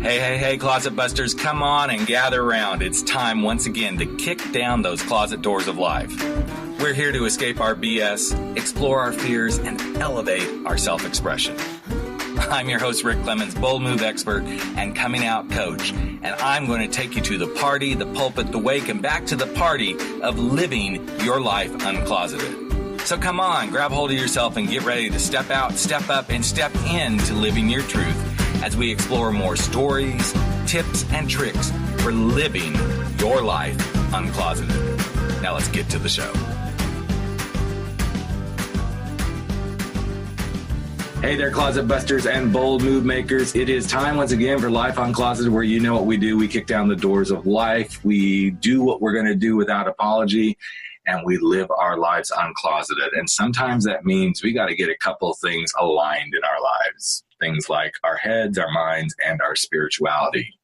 Hey, Closet Busters, come on and gather around. It's time once again to kick down those closet doors of life. We're here to escape our BS, explore our fears, and elevate our self-expression. I'm your host, Rick Clemens, bold move expert and coming out coach, and I'm going to take you to the party, the pulpit, the wake, and back to the party of living your life uncloseted. So come on, grab hold of yourself and get ready to step out, step up, and step into living your truth as we explore more stories, tips, and tricks for living your life uncloseted. Now let's get to the show. Hey there, Closet Busters and bold move makers. It is time once again for Life Uncloseted, where you know what we do. We kick down the doors of life. We do what we're going to do without apology, and we live our lives uncloseted. And sometimes that means we got to get a couple things aligned in our lives. Things like our heads, our minds, and our spirituality.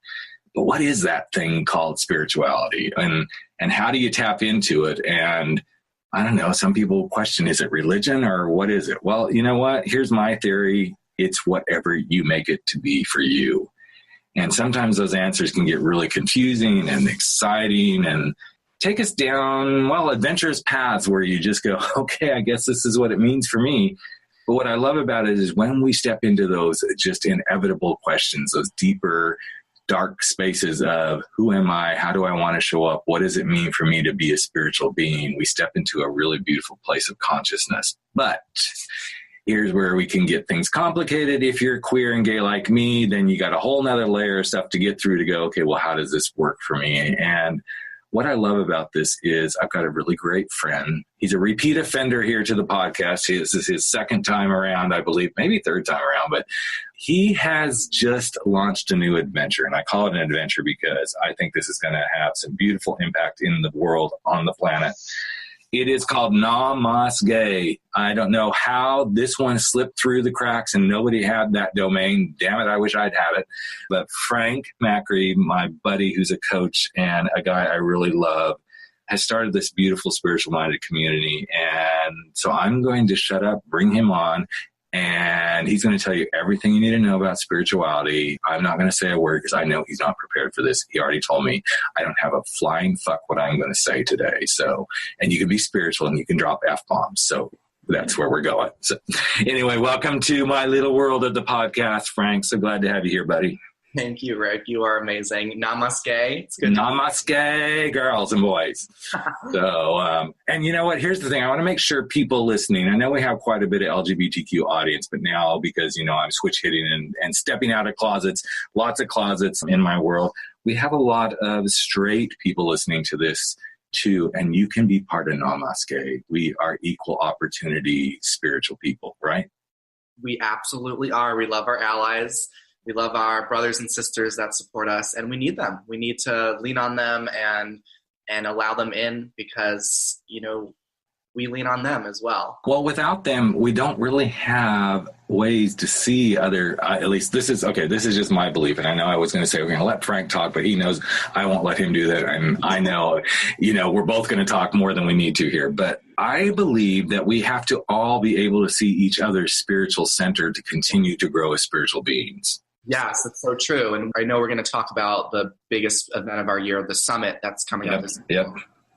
But what is that thing called spirituality? And how do you tap into it? And I don't know, some people question, is it religion or what is it? Well, you know what? Here's my theory. It's whatever you make it to be for you. And sometimes those answers can get really confusing and exciting and take us down, well, adventurous paths where you just go, okay, I guess this is what it means for me. But what I love about it is when we step into those just inevitable questions, those deeper, dark spaces of who am I? How do I want to show up? What does it mean for me to be a spiritual being? We step into a really beautiful place of consciousness. But here's where we can get things complicated. If you're queer and gay like me, then you got a whole nother layer of stuff to get through to go, okay, well, how does this work for me? And what I love about this is I've got a really great friend. He's a repeat offender here to the podcast. This is his second time around, I believe, maybe third time around, but he has just launched a new adventure. And I call it an adventure because I think this is going to have some beautiful impact in the world, on the planet. It is called Namasgay. I don't know how this one slipped through the cracks and nobody had that domain. Damn it, I wish I'd had it. But Frank Macri, my buddy who's a coach and a guy I really love, has started this beautiful spiritual-minded community. And so I'm going to shut up, bring him on, and he's going to tell you everything you need to know about spirituality. I'm not going to say a word because I know he's not prepared for this. He already told me I don't have a flying fuck what I'm going to say today. So, and you can be spiritual and you can drop F-bombs. So that's where we're going. So anyway, welcome to my little world of the podcast, Frank. So glad to have you here, buddy. Thank you, Rick. You are amazing. Namasgay. It's good. Namaskay, girls and boys. So, and you know what? Here's the thing. I want to make sure people listening, I know we have quite a bit of LGBTQ audience, but now because, you know, I'm switch hitting and stepping out of closets, lots of closets in my world, we have a lot of straight people listening to this too, and you can be part of Namasgay. We are equal opportunity spiritual people, right? We absolutely are. We love our allies. We love our brothers and sisters that support us, and we need them. We need to lean on them and allow them in because, you know, we lean on them as well. Well, without them, we don't really have ways to see other, at least this is just my belief. And I know I was going to say, we're going to let Frank talk, but he knows I won't let him do that. And I know, you know, we're both going to talk more than we need to here. But I believe that we have to all be able to see each other's spiritual center to continue to grow as spiritual beings. Yes, that's so true. And I know we're going to talk about the biggest event of our year, the summit that's coming up. Yep.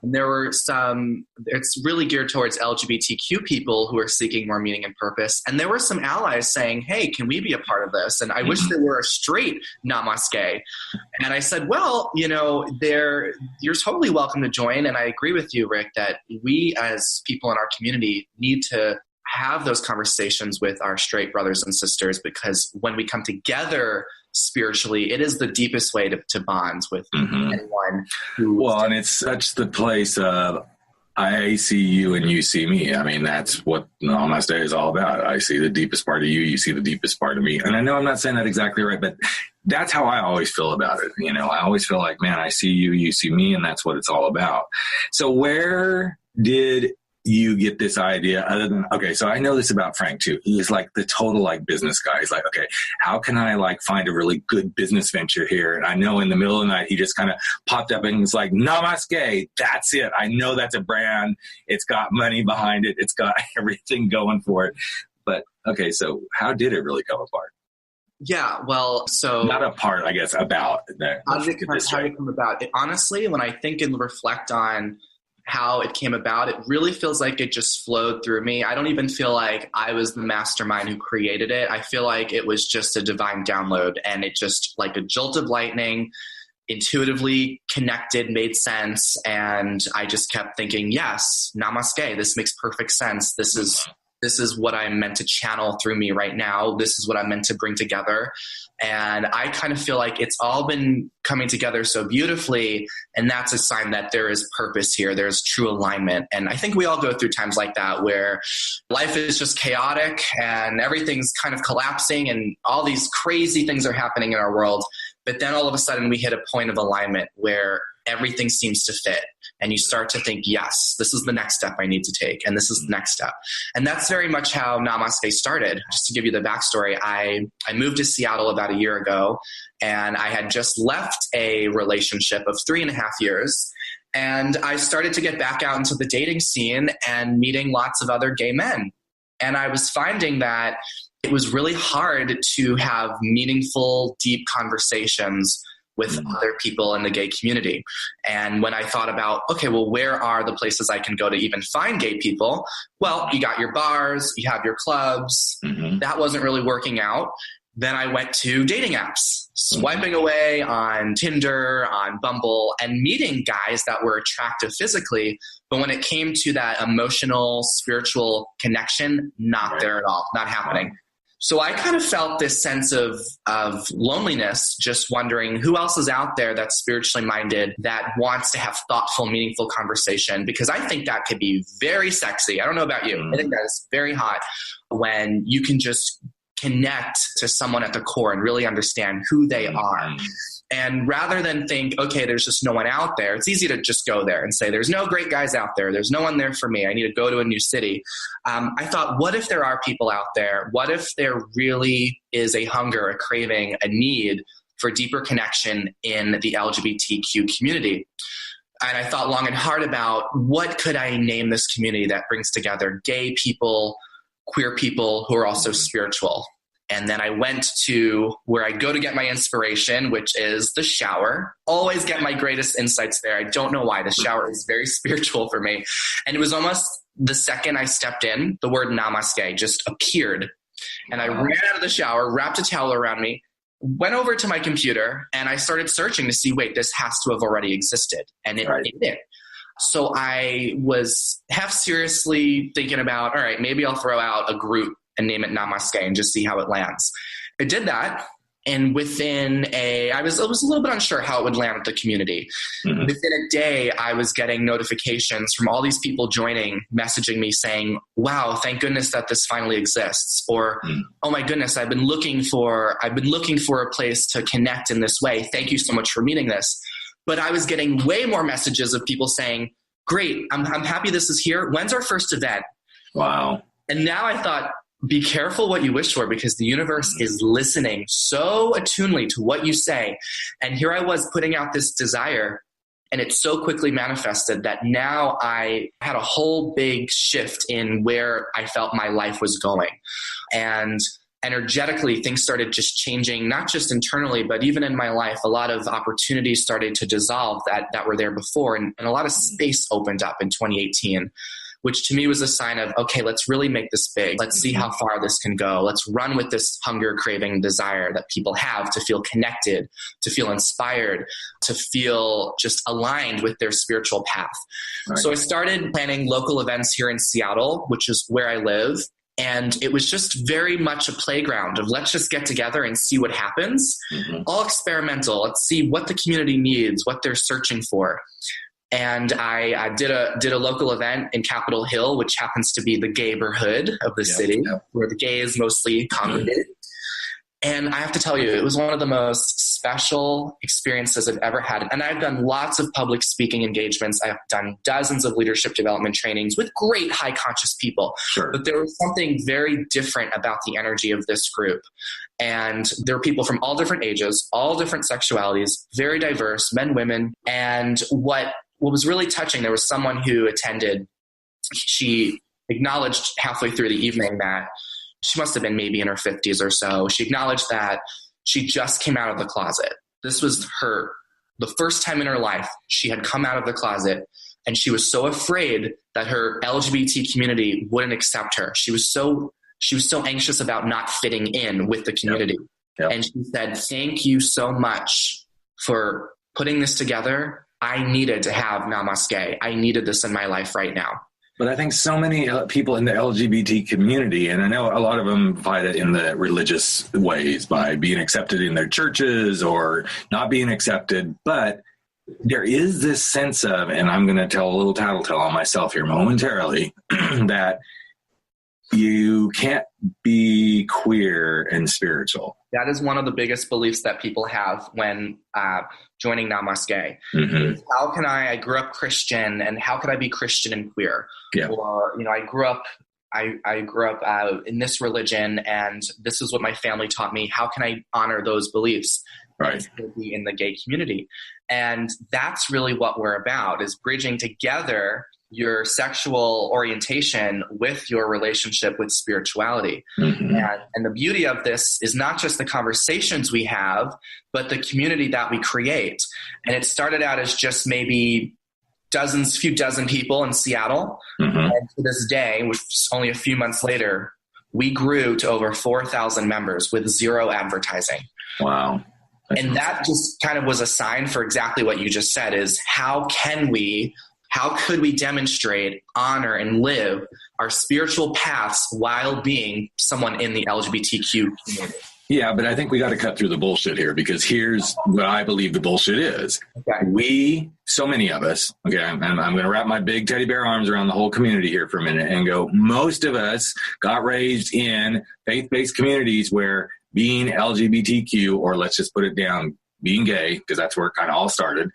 And there were it's really geared towards LGBTQ people who are seeking more meaning and purpose. And there were some allies saying, hey, can we be a part of this? And I wish there were a straight Namasgay. And I said, well, you know, you're totally welcome to join. And I agree with you, Rick, that we as people in our community need to have those conversations with our straight brothers and sisters, because when we come together spiritually, it is the deepest way to bond with anyone. And it's such the place of I see you and you see me. I mean, that's what Namaste is all about. I see the deepest part of you, you see the deepest part of me. And I know I'm not saying that exactly right, but that's how I always feel about it. You know, I always feel like, man, I see you, you see me, and that's what it's all about. So where did you get this idea other than, okay, so I know this about Frank too. He's like the total like business guy. He's like, okay, how can I like find a really good business venture here? And I know in the middle of the night, he just kind of popped up and was like, Namasgay, that's it. I know that's a brand. It's got money behind it. It's got everything going for it. But okay, so how did it really come apart? Yeah, well, so not a part, I guess, about that. how did it come about? Honestly, when I think and reflect on how it came about, it really feels like it just flowed through me. I don't even feel like I was the mastermind who created it. I feel like it was just a divine download, and it just, like a jolt of lightning, intuitively connected, made sense. And I just kept thinking, yes, Namasgay, this makes perfect sense. This is what I'm meant to channel through me right now. This is what I'm meant to bring together. And I kind of feel like it's all been coming together so beautifully. And that's a sign that there is purpose here. There's true alignment. And I think we all go through times like that where life is just chaotic and everything's kind of collapsing and all these crazy things are happening in our world. But then all of a sudden we hit a point of alignment where everything seems to fit. And you start to think, yes, this is the next step I need to take. And this is the next step. And that's very much how Namasgay started. Just to give you the backstory, I moved to Seattle about a year ago, and I had just left a relationship of 3.5 years. And I started to get back out into the dating scene and meeting lots of other gay men. And I was finding that it was really hard to have meaningful, deep conversations with other people in the gay community. And when I thought about, okay, well, where are the places I can go to even find gay people? Well, you got your bars, you have your clubs. That wasn't really working out. Then I went to dating apps, swiping away on Tinder, on Bumble, and meeting guys that were attractive physically. But when it came to that emotional, spiritual connection, not there at all, not happening. So I kind of felt this sense of loneliness, just wondering who else is out there that's spiritually minded, that wants to have thoughtful, meaningful conversation, because I think that could be very sexy. I don't know about you. I think that is very hot when you can just connect to someone at the core and really understand who they are. And rather than think, okay, there's just no one out there, it's easy to just go there and say, there's no great guys out there. There's no one there for me. I need to go to a new city. I thought, what if there are people out there? What if there really is a hunger, a craving, a need for deeper connection in the LGBTQ community? And I thought long and hard about what could I name this community that brings together gay people, queer people who are also spiritual. And then I went to where I go to get my inspiration, which is the shower. Always get my greatest insights there. I don't know why. The shower is very spiritual for me. And it was almost the second I stepped in, the word Namasgay just appeared. And I ran out of the shower, wrapped a towel around me, went over to my computer, and I started searching to see, wait, this has to have already existed. And it did. So I was half seriously thinking about, all right, maybe I'll throw out a group and name it Namasgay and just see how it lands. I did that. And within I was a little bit unsure how it would land with the community. Within a day, I was getting notifications from all these people joining, messaging me saying, wow, thank goodness that this finally exists. Or, oh my goodness, I've been looking for a place to connect in this way. Thank you so much for meeting this. But I was getting way more messages of people saying, great, I'm happy this is here. When's our first event? Wow. And now I thought, be careful what you wish for, because the universe is listening so attunely to what you say. And here I was putting out this desire, and it so quickly manifested that now I had a whole big shift in where I felt my life was going. And energetically, things started just changing, not just internally, but even in my life. A lot of opportunities started to dissolve that were there before. And a lot of space opened up in 2018. Which to me was a sign of, okay, let's really make this big. Let's see how far this can go. Let's run with this hunger, craving, desire that people have to feel connected, to feel inspired, to feel just aligned with their spiritual path. Right. So I started planning local events here in Seattle, which is where I live. And it was just very much a playground of let's just get together and see what happens. All experimental. Let's see what the community needs, what they're searching for. And I did a local event in Capitol Hill, which happens to be the gayborhood of the city, where the gays mostly congregate. And I have to tell you, it was one of the most special experiences I've ever had. And I've done lots of public speaking engagements. I've done dozens of leadership development trainings with great high conscious people. Sure. But there was something very different about the energy of this group. And there were people from all different ages, all different sexualities, very diverse, men, women. And what was really touching, there was someone who attended, she acknowledged halfway through the evening that she must have been maybe in her 50s or so. She acknowledged that she just came out of the closet. This was the first time in her life she had come out of the closet, and she was so afraid that her LGBT community wouldn't accept her. She was so anxious about not fitting in with the community. Yep. And she said, "Thank you so much for putting this together. I needed to have Namasgay. I needed this in my life right now." But I think so many people in the LGBT community, and I know a lot of them fight it in the religious ways by being accepted in their churches or not being accepted. But there is this sense of, and I'm going to tell a little tattletale on myself here momentarily, that you can't be queer and spiritual. That is one of the biggest beliefs that people have when joining Namasgay. Mm-hmm. How can I grew up Christian, and how could I be Christian and queer? Yeah. Or, I grew up in this religion, and this is what my family taught me. How can I honor those beliefs? Right. And be in the gay community? And that's really what we're about, is bridging together your sexual orientation with your relationship with spirituality. Mm-hmm. And the beauty of this is not just the conversations we have, but the community that we create. And it started out as just maybe few dozen people in Seattle. Mm-hmm. And to this day, which is only a few months later, we grew to over 4,000 members with zero advertising. Wow. And that just kind of was a sign for exactly what you just said, is how could we demonstrate, honor, and live our spiritual paths while being someone in the LGBTQ community? Yeah, but I think we got to cut through the bullshit here, because here's what I believe the bullshit is. Okay. So many of us, okay, I'm going to wrap my big teddy bear arms around the whole community here for a minute and go, most of us got raised in faith-based communities where being LGBTQ, or let's just put it down, being gay, because that's where it kind of all started,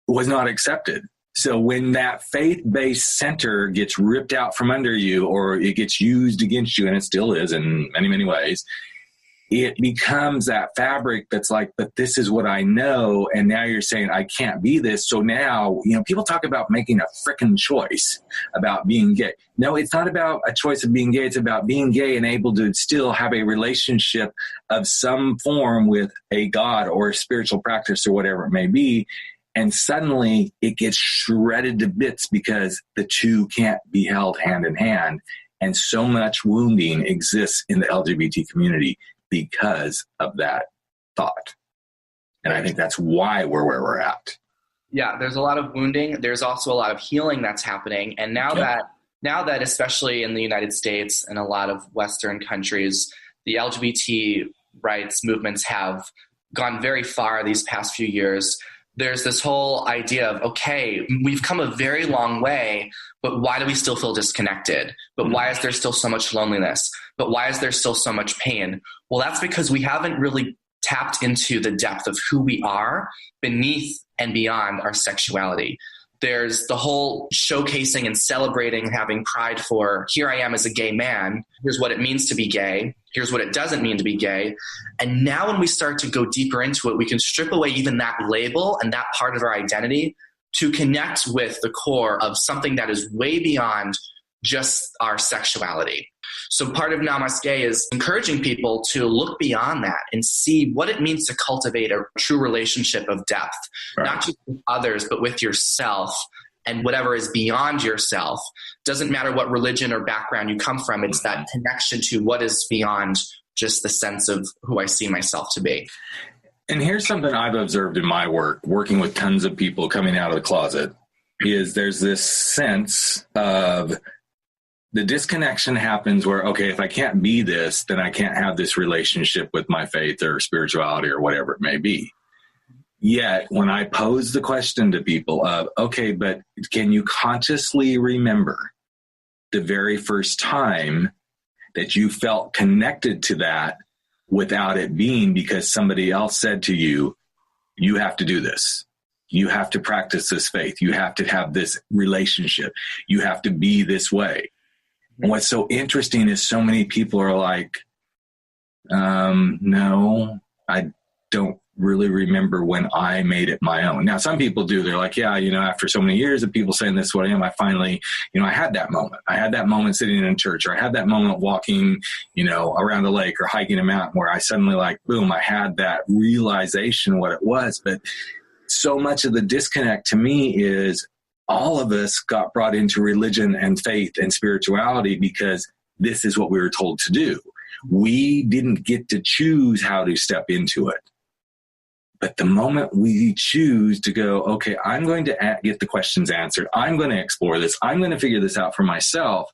was not accepted. So when that faith-based center gets ripped out from under you, or it gets used against you, and it still is in many, many ways, it becomes that fabric that's like, but this is what I know. And now you're saying I can't be this. So now, people talk about making a frickin' choice about being gay. No, it's not about a choice of being gay. It's about being gay and able to still have a relationship of some form with a God or a spiritual practice or whatever it may be. And suddenly it gets shredded to bits because the two can't be held hand in hand. And so much wounding exists in the LGBT community because of that thought. And I think that's why we're where we're at. Yeah, there's a lot of wounding. There's also a lot of healing that's happening. And now that especially in the United States and a lot of Western countries, the LGBT rights movements have gone very far these past few years. There's this whole idea of, okay, we've come a very long way, but why do we still feel disconnected? But why is there still so much loneliness? But why is there still so much pain? Well, that's because we haven't really tapped into the depth of who we are beneath and beyond our sexuality. There's the whole showcasing and celebrating, having pride for, here I am as a gay man. Here's what it means to be gay. Here's what it doesn't mean to be gay. And now when we start to go deeper into it, we can strip away even that label and that part of our identity to connect with the core of something that is way beyond just our sexuality. So part of Namasgay is encouraging people to look beyond that and see what it means to cultivate a true relationship of depth, right? Not just with others, but with yourself and whatever is beyond yourself. Doesn't matter what religion or background you come from. It's that connection to what is beyond just the sense of who I see myself to be. And here's something I've observed in my work, working with tons of people coming out of the closet, is there's this sense of the disconnection happens where, okay, if I can't be this, then I can't have this relationship with my faith or spirituality or whatever it may be. Yet when I pose the question to people of, okay, but can you consciously remember the very first time that you felt connected to that without it being because somebody else said to you, you have to do this. You have to practice this faith. You have to have this relationship. You have to be this way. And what's so interesting is so many people are like, no, I don't really remember when I made it my own. Now, some people do. They're like, yeah, after so many years of people saying this is what I am, I finally, I had that moment. I had that moment sitting in a church, or I had that moment walking, around a lake or hiking a mountain where I suddenly boom, I had that realization of what it was. But so much of the disconnect to me is all of us got brought into religion and faith and spirituality because this is what we were told to do. We didn't get to choose how to step into it. But the moment we choose to go, okay, I'm going to get the questions answered, I'm going to explore this, I'm going to figure this out for myself,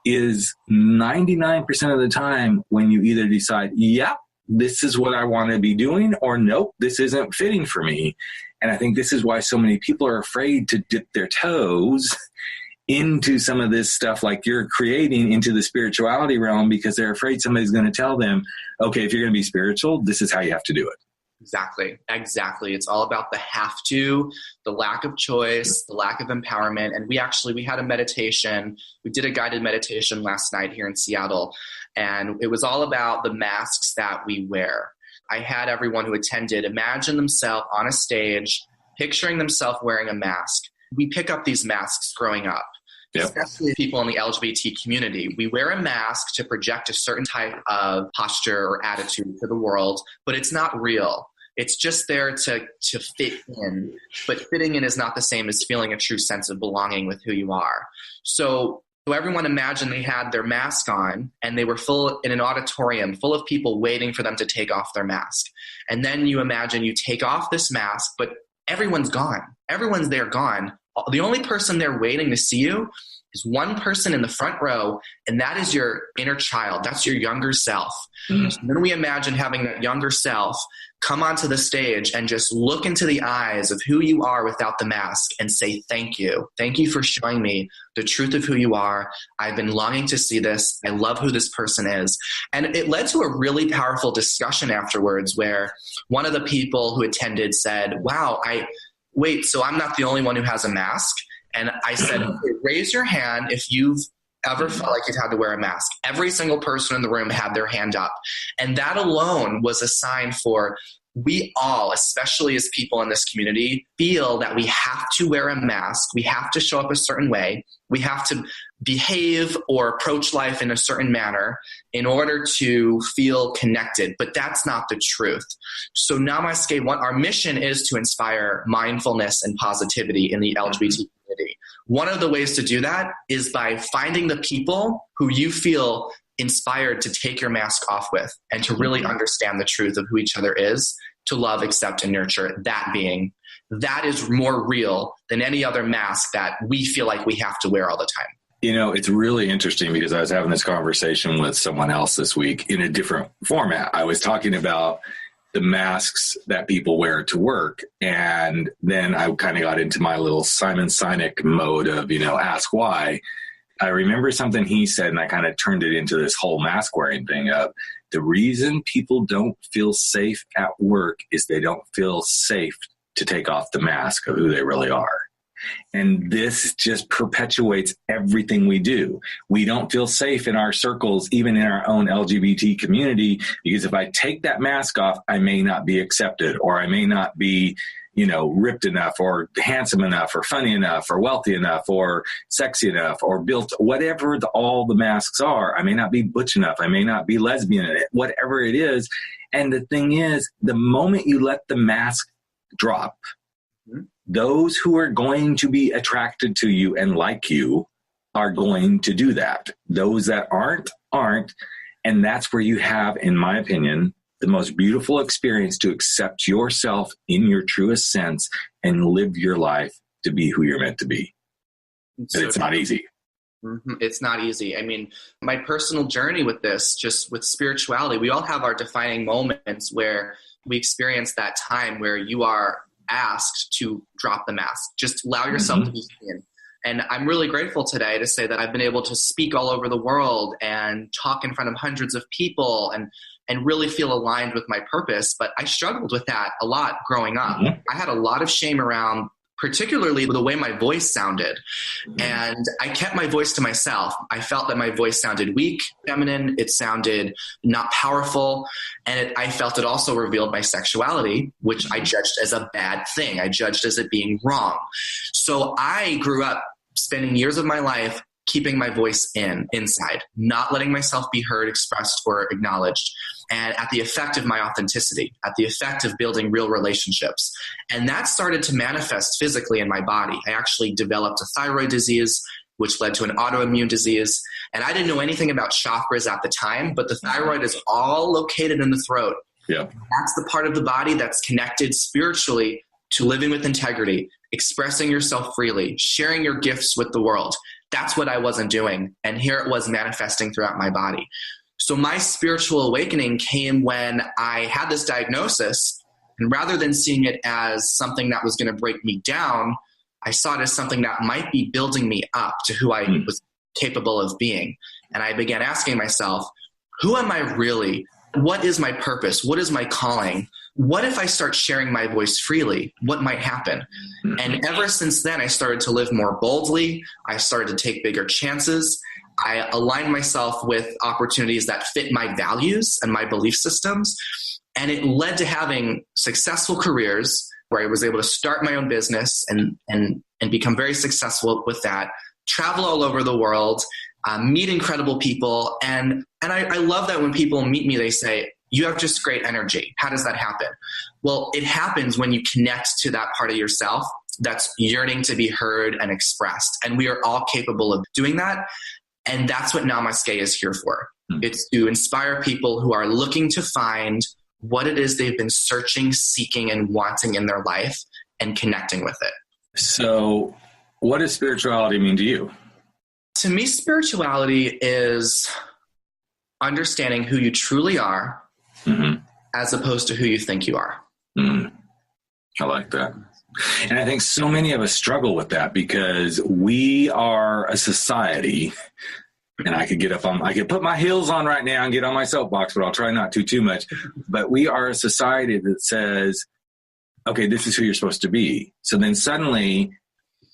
is 99% of the time when you either decide, yep, this is what I want to be doing, or nope, this isn't fitting for me. And I think this is why so many people are afraid to dip their toes into some of this stuff like you're creating into the spirituality realm, because they're afraid somebody's going to tell them, okay, if you're going to be spiritual, this is how you have to do it. Exactly. It's all about the have to, the lack of choice, the lack of empowerment. And we had a meditation. We did a guided meditation last night here in Seattle, and it was all about the masks that we wear. I had everyone who attended imagine themselves on a stage, picturing themselves wearing a mask. We pick up these masks growing up. Yep. Especially people in the LGBT community. We wear a mask to project a certain type of posture or attitude to the world, but it's not real. It's just there to fit in. But fitting in is not the same as feeling a true sense of belonging with who you are. So everyone imagined they had their mask on and they were in an auditorium full of people waiting for them to take off their mask. And then you imagine you take off this mask, but everyone's gone. Everyone's there gone. The only person there waiting to see you is one person in the front row, and that is your inner child. That's your younger self. Mm. So then we imagine having that younger self come onto the stage and just look into the eyes of who you are without the mask and say, thank you. Thank you for showing me the truth of who you are. I've been longing to see this. I love who this person is. And it led to a really powerful discussion afterwards where one of the people who attended said, wow, so I'm not the only one who has a mask. And I said, okay, raise your hand if you've ever felt like you've had to wear a mask. Every single person in the room had their hand up. And that alone was a sign for we all, especially as people in this community, feel that we have to wear a mask. We have to show up a certain way. We have to behave or approach life in a certain manner in order to feel connected. But that's not the truth. So Namasgay, our mission is to inspire mindfulness and positivity in the LGBT community. One of the ways to do that is by finding the people who you feel inspired to take your mask off with and to really understand the truth of who each other is, to love, accept, and nurture. That is more real than any other mask that we feel like we have to wear all the time. It's really interesting because I was having this conversation with someone else this week in a different format. I was talking about the masks that people wear to work. And then I kind of got into my little Simon Sinek mode of, ask why. I remember something he said, and I kind of turned it into this whole mask wearing thing of the reason people don't feel safe at work is they don't feel safe to take off the mask of who they really are. And this just perpetuates everything we do. We don't feel safe in our circles, even in our own LGBT community, because if I take that mask off, I may not be accepted, or I may not be ripped enough or handsome enough or funny enough or wealthy enough or sexy enough or built, whatever all the masks are. I may not be butch enough. I may not be lesbian, whatever it is. And the thing is, the moment you let the mask drop, those who are going to be attracted to you and like you are going to do that. Those that aren't. And that's where you have, in my opinion, the most beautiful experience to accept yourself in your truest sense and live your life to be who you're meant to be. And it's not easy. Mm-hmm. It's not easy. I mean, my personal journey with this, just with spirituality, we all have our defining moments where we experience that time where you are asked to drop the mask. Just allow yourself to be seen. And I'm really grateful today to say that I've been able to speak all over the world and talk in front of hundreds of people and really feel aligned with my purpose. But I struggled with that a lot growing up. I had a lot of shame around particularly the way my voice sounded. And I kept my voice to myself. I felt that my voice sounded weak, feminine. It sounded not powerful. And I felt it also revealed my sexuality, which I judged as a bad thing. I judged as it being wrong. So I grew up spending years of my life keeping my voice inside, not letting myself be heard, expressed, or acknowledged. And at the effect of my authenticity, at the effect of building real relationships. And that started to manifest physically in my body. I actually developed a thyroid disease, which led to an autoimmune disease. And I didn't know anything about chakras at the time, but the thyroid is all located in the throat. Yeah. That's the part of the body that's connected spiritually to living with integrity, expressing yourself freely, sharing your gifts with the world. That's what I wasn't doing. And here it was manifesting throughout my body. So my spiritual awakening came when I had this diagnosis, and rather than seeing it as something that was going to break me down, I saw it as something that might be building me up to who I was capable of being. And I began asking myself, who am I really? What is my purpose? What is my calling? What if I start sharing my voice freely? What might happen? And ever since then, I started to live more boldly. I started to take bigger chances. I aligned myself with opportunities that fit my values and my belief systems. And it led to having successful careers where I was able to start my own business and become very successful with that, travel all over the world, meet incredible people. And I love that when people meet me, they say, you have just great energy. How does that happen? Well, it happens when you connect to that part of yourself that's yearning to be heard and expressed. And we are all capable of doing that. And that's what Namasgay is here for. It's to inspire people who are looking to find what it is they've been searching, seeking, and wanting in their life and connecting with it. So what does spirituality mean to you? To me, spirituality is understanding who you truly are as opposed to who you think you are. I like that. And I think so many of us struggle with that because we are a society, and I could put my heels on right now and get on my soapbox, but I'll try not to too much. But we are a society that says, okay, this is who you're supposed to be. So then suddenly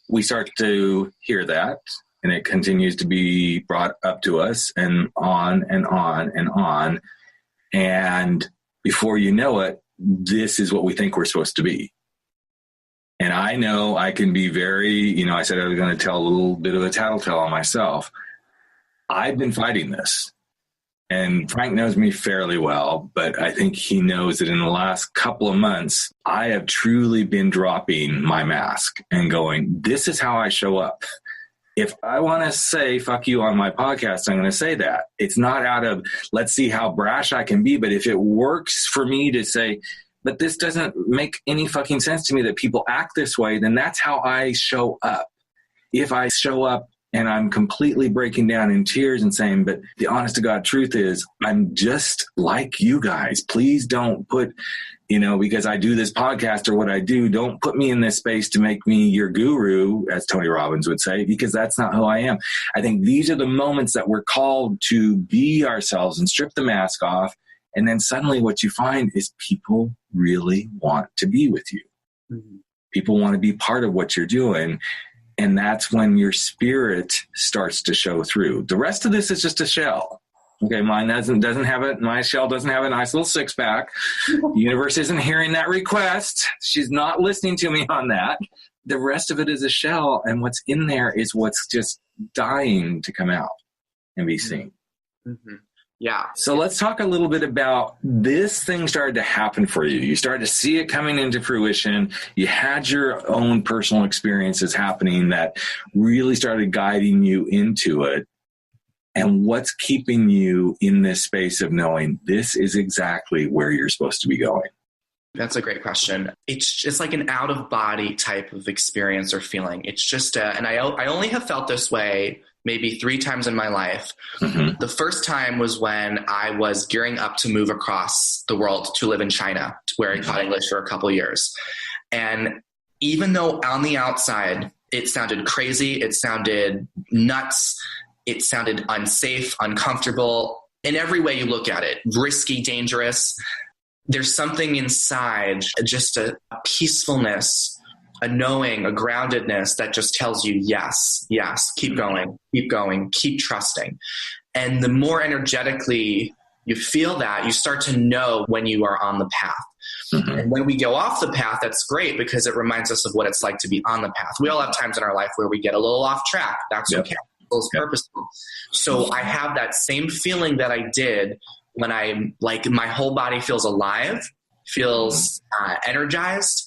we start to hear that, and it continues to be brought up to us and on and on and on. And before you know it, this is what we think we're supposed to be. And I know I can be very, I said I was going to tell a little bit of a tattletale on myself. I've been fighting this. And Frank knows me fairly well, but I think he knows that in the last couple of months, I have truly been dropping my mask and going, this is how I show up. If I want to say fuck you on my podcast, I'm going to say that. It's not out of let's see how brash I can be, but if it works for me to say, but this doesn't make any fucking sense to me that people act this way, then that's how I show up. If I show up and I'm completely breaking down in tears and saying, but the honest to God truth is I'm just like you guys. Please don't put, because I do this podcast or what I do, don't put me in this space to make me your guru, as Tony Robbins would say, because that's not who I am. I think these are the moments that we're called to be ourselves and strip the mask off. And then suddenly what you find is people really want to be with you. People want to be part of what you're doing. And that's when your spirit starts to show through. The rest of this is just a shell. Okay, mine doesn't have it. My shell doesn't have a nice little six pack. The universe isn't hearing that request. She's not listening to me on that. The rest of it is a shell. And what's in there is what's just dying to come out and be seen. Yeah. So let's talk a little bit about this thing started to happen for you. You started to see it coming into fruition. You had your own personal experiences happening that really started guiding you into it. And what's keeping you in this space of knowing this is exactly where you're supposed to be going? That's a great question. It's like an out of body type of experience or feeling. It's just, and I only have felt this way maybe 3 times in my life. The first time was when I was gearing up to move across the world to live in China, where I taught English for a couple of years. And even though on the outside, it sounded crazy, it sounded nuts, it sounded unsafe, uncomfortable, in every way you look at it, risky, dangerous, there's something inside, just a peacefulness, a knowing, a groundedness that just tells you, yes, keep going, keep trusting. And the more energetically you feel that, you start to know when you are on the path. Mm-hmm. And when we go off the path, that's great because it reminds us of what it's like to be on the path. We all have times in our life where we get a little off track. That's okay. It's purposeful. So I have that same feeling that I did when I'm like, my whole body feels alive, feels energized.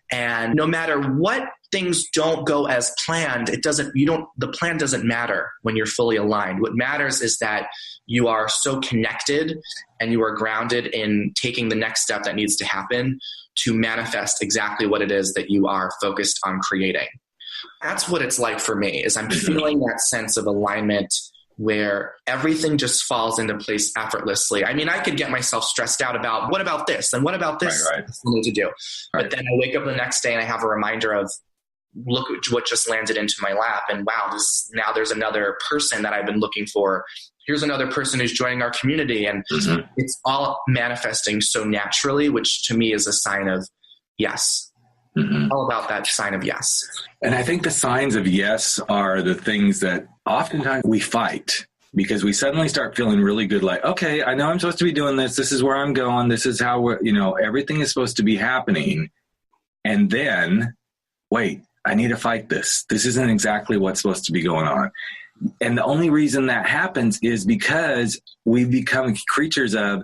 And no matter what things don't go as planned, the plan doesn't matter when you're fully aligned. What matters is that you are so connected and you are grounded in taking the next step that needs to happen to manifest exactly what it is that you are focused on creating. That's what it's like for me, is I'm feeling that sense of alignment where everything just falls into place effortlessly. I mean, I could get myself stressed out about what about this and what about this I need to do. Right. But then I wake up the next day and I have a reminder of, look at what just landed into my lap. And wow, now there's another person that I've been looking for. Here's another person who's joining our community. And it's all manifesting so naturally, which to me is a sign of yes. All about that sign of yes. And I think the signs of yes are the things that oftentimes we fight, because we suddenly start feeling really good. Like, okay, I know I'm supposed to be doing this. This is where I'm going. This is how everything is supposed to be happening. And then, wait, I need to fight this. This isn't exactly what's supposed to be going on. And the only reason that happens is because we become creatures of,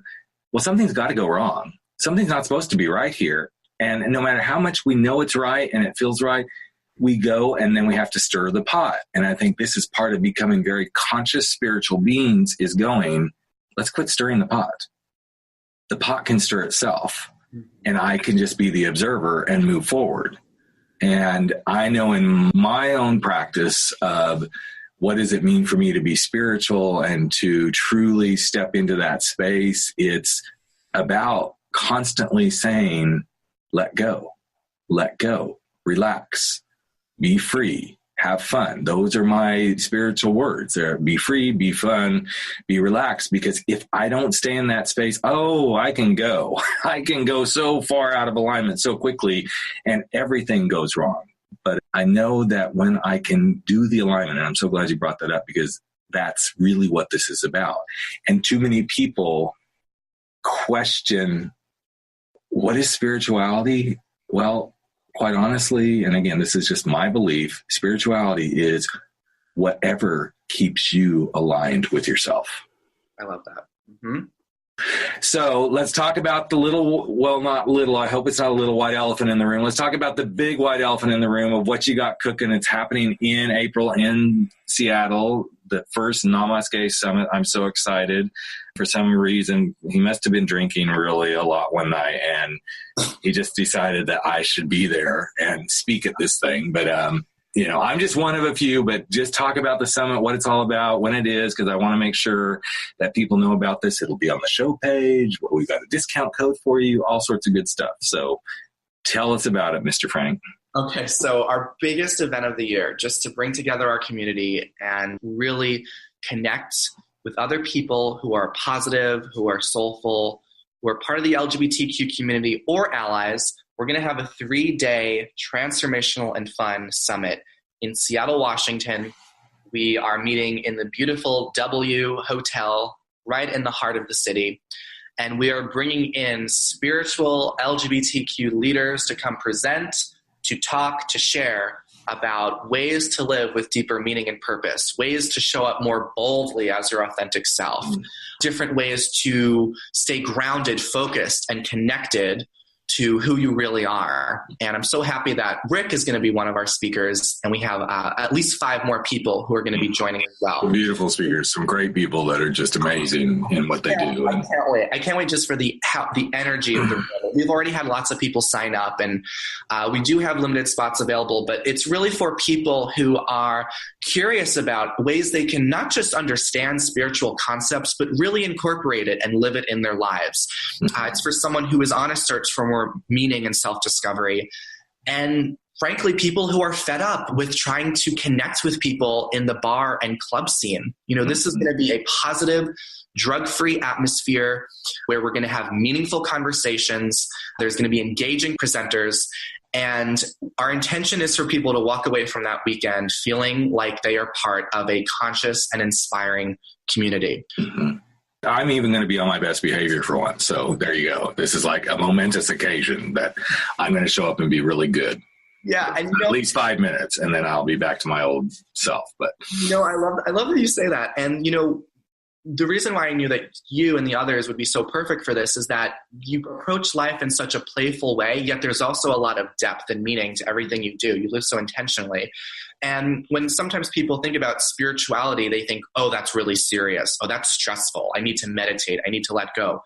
well, something's got to go wrong. Something's not supposed to be right here. And no matter how much we know it's right and it feels right, we go and then we have to stir the pot. And I think this is part of becoming very conscious spiritual beings, is going, let's quit stirring the pot. The pot can stir itself, and I can just be the observer and move forward. And I know in my own practice of what does it mean for me to be spiritual and to truly step into that space, it's about constantly saying, let go, relax, be free, have fun. Those are my spiritual words. They're be free, be fun, be relaxed. Because if I don't stay in that space, I can go so far out of alignment so quickly and everything goes wrong. But I know that when I can do the alignment, and I'm so glad you brought that up, because that's really what this is about. And too many people question, what is spirituality? Well, quite honestly, and again, this is just my belief, spirituality is whatever keeps you aligned with yourself. I love that. Mm-hmm. So let's talk about the not little, I hope it's not a little white elephant in the room. Let's talk about the big white elephant in the room of what you got cooking. It's happening in April in Seattle, the first Namasgay Summit. I'm so excited. For some reason, he must have been drinking really a lot one night, and he just decided that I should be there and speak at this thing. But, I'm just one of a few, but just talk about the summit, what it's all about, when it is, because I want to make sure that people know about this. It'll be on the show page. We've got a discount code for you, all sorts of good stuff. So tell us about it, Mr. Frank. Okay, so our biggest event of the year, just to bring together our community and really connect with other people who are positive, who are soulful, who are part of the LGBTQ community or allies. We're going to have a 3-day transformational and fun summit in Seattle, Washington. We are meeting in the beautiful W Hotel right in the heart of the city. And we are bringing in spiritual LGBTQ leaders to come present, to talk, to share about ways to live with deeper meaning and purpose, ways to show up more boldly as your authentic self, different ways to stay grounded, focused, and connected to who you really are. And I'm so happy that Rick is going to be one of our speakers, and we have at least 5 more people who are going to be joining as well. Beautiful speakers, some great people that are just amazing in what they do. I can't wait. I can't wait just for the energy of the room. We've already had lots of people sign up, and we do have limited spots available, but it's really for people who are curious about ways they can not just understand spiritual concepts, but really incorporate it and live it in their lives. It's for someone who is on a search for more meaning and self-discovery, and frankly, people who are fed up with trying to connect with people in the bar and club scene. This is going to be a positive, drug-free atmosphere where we're going to have meaningful conversations. There's going to be engaging presenters, And our intention is for people to walk away from that weekend feeling like they are part of a conscious and inspiring community. Mm-hmm. I'm even going to be on my best behavior for once. So there you go. This is like a momentous occasion that I'm going to show up and be really good. Yeah, and at least 5 minutes, and then I'll be back to my old self. But I love that you say that. And the reason why I knew that you and the others would be so perfect for this is that you approach life in such a playful way, yet there's also a lot of depth and meaning to everything you do. You live so intentionally. And when sometimes people think about spirituality, they think, oh, that's really serious. Oh, that's stressful. I need to meditate. I need to let go.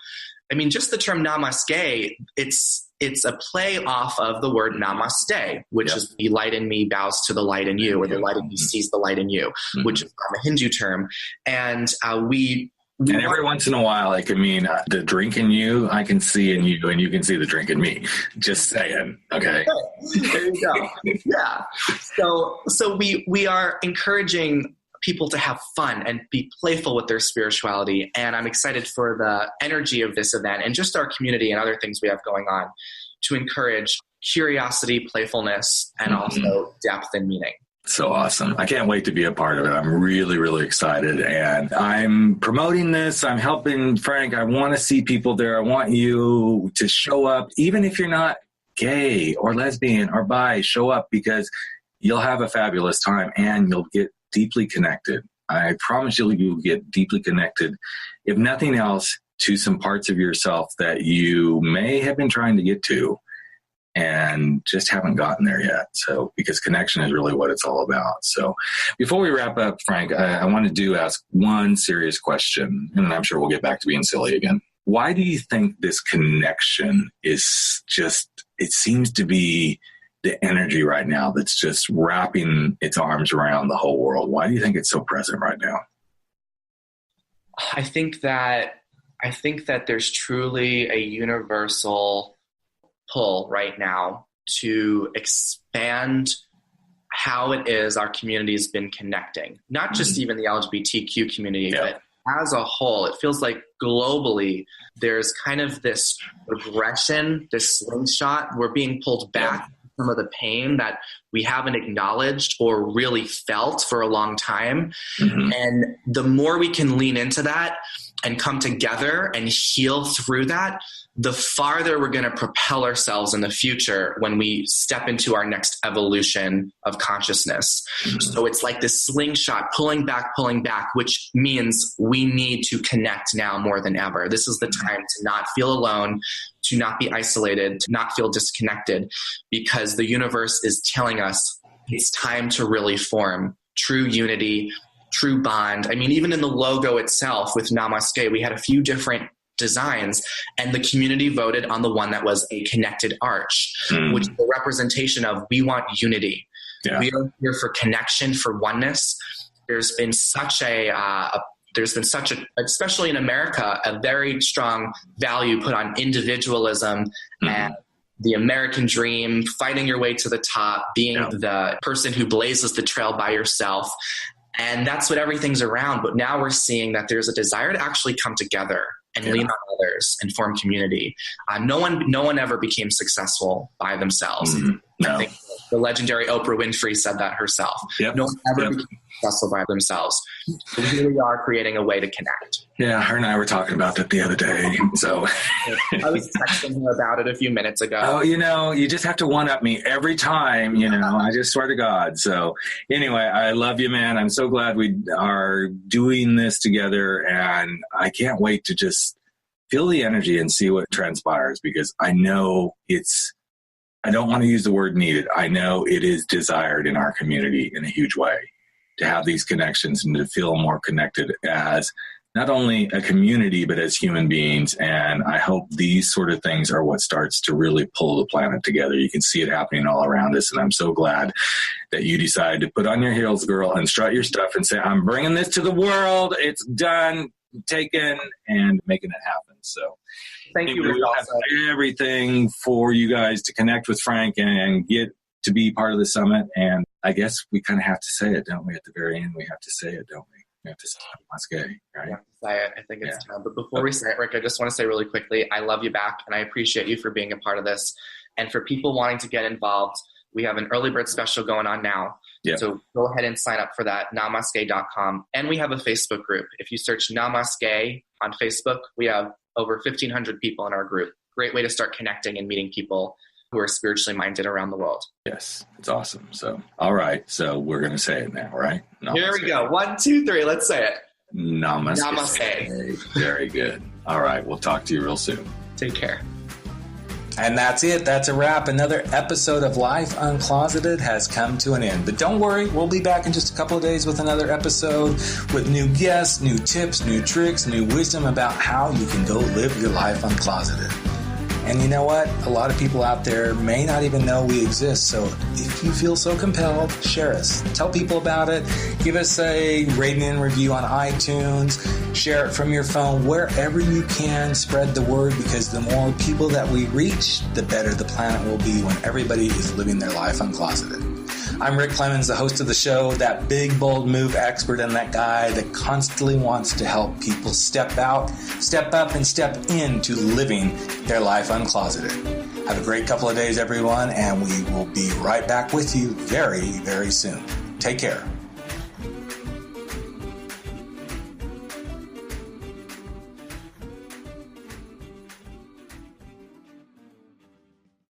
I mean, just the term Namasgay, it's a play off of the word namaste, which is the light in me bows to the light in you, or the light in me sees the light in you, which is a Hindu term. And and every once in a while, it can mean the drink in you, I can see in you, and you can see the drink in me. Just saying, okay? There you go. Yeah. So we are encouraging people to have fun and be playful with their spirituality. And I'm excited for the energy of this event and just our community and other things we have going on to encourage curiosity, playfulness, and also depth and meaning. So awesome. I can't wait to be a part of it. I'm really, really excited. And I'm promoting this. I'm helping Frank. I want to see people there. I want you to show up, even if you're not gay or lesbian or bi, show up, because you'll have a fabulous time and you'll get deeply connected. I promise you'll get deeply connected, if nothing else, to some parts of yourself that you may have been trying to get to and just haven't gotten there yet. So, because connection is really what it's all about. So before we wrap up, Frank, I want to ask one serious question, and I'm sure we'll get back to being silly again. Why do you think this connection is just, it seems to be the energy right now that's just wrapping its arms around the whole world? Why do you think it's so present right now? I think that there's truly a universal pull right now to expand how it is our community has been connecting, not just even the LGBTQ community, but as a whole. It feels like globally there's kind of this regression, this slingshot. We're being pulled back some of the pain that we haven't acknowledged or really felt for a long time. And the more we can lean into that and come together and heal through that, the farther we're going to propel ourselves in the future when we step into our next evolution of consciousness. So it's like this slingshot pulling back, which means we need to connect now more than ever. This is the time to not feel alone, to not be isolated, to not feel disconnected, because the universe is telling us it's time to really form true unity, true bond. I mean, even in the logo itself with Namasgay, we had a few different designs, and the community voted on the one that was a connected arch, which is a representation of, we want unity. We are here for connection, for oneness. There's been such a especially in America, a very strong value put on individualism and the American dream, fighting your way to the top, being the person who blazes the trail by yourself. And that's what everything's around. But now we're seeing that there's a desire to actually come together and lean on others and form community. No one ever became successful by themselves. I think the legendary Oprah Winfrey said that herself. No one ever became successful by themselves. So here we are creating a way to connect. Yeah, her and I were talking about that the other day. So I was texting her about it a few minutes ago. Oh, you just have to one-up me every time, I just swear to God. So anyway, I love you, man. I'm so glad we are doing this together, and I can't wait to just feel the energy and see what transpires, because I know I don't want to use the word needed. I know it is desired in our community in a huge way to have these connections and to feel more connected as not only a community, but as human beings. And I hope these sort of things are what starts to really pull the planet together. You can see it happening all around us. And I'm so glad that you decided to put on your heels, girl, and strut your stuff and say, I'm bringing this to the world. It's done, taken, and making it happen. So thank you. We'll have everything for you guys to connect with Frank and get to be part of the summit. And I guess we kind of have to say it, don't we? At the very end, we have to say it, don't we? We have to say Namasgay, right? We have to say it. I think it's time. But before we say it, Rick, I just want to say really quickly, I love you back, and I appreciate you for being a part of this. And for people wanting to get involved, we have an early bird special going on now. Yeah. So go ahead and sign up for that, namasgay.com. And we have a Facebook group. If you search Namasgay on Facebook, we have over 1,500 people in our group. Great way to start connecting and meeting people who are spiritually minded around the world. Yes, it's awesome. So, all right. So we're going to say it now, right? Namaste. Here we go. 1, 2, 3. Let's say it. Namaste. Namaste. Very good. All right. We'll talk to you real soon. Take care. And that's it. That's a wrap. Another episode of Life Uncloseted has come to an end. But don't worry, we'll be back in just a couple of days with another episode with new guests, new tips, new tricks, new wisdom about how you can go live your life uncloseted. And you know what? A lot of people out there may not even know we exist. So if you feel so compelled, share us. Tell people about it. Give us a rating and review on iTunes. Share it from your phone. Wherever you can, spread the word, because the more people that we reach, the better the planet will be when everybody is living their life uncloseted. I'm Rick Clemens, the host of the show, that big, bold move expert, and that guy that constantly wants to help people step out, step up, and step into living their life uncloseted. Have a great couple of days, everyone, and we will be right back with you very, very soon. Take care.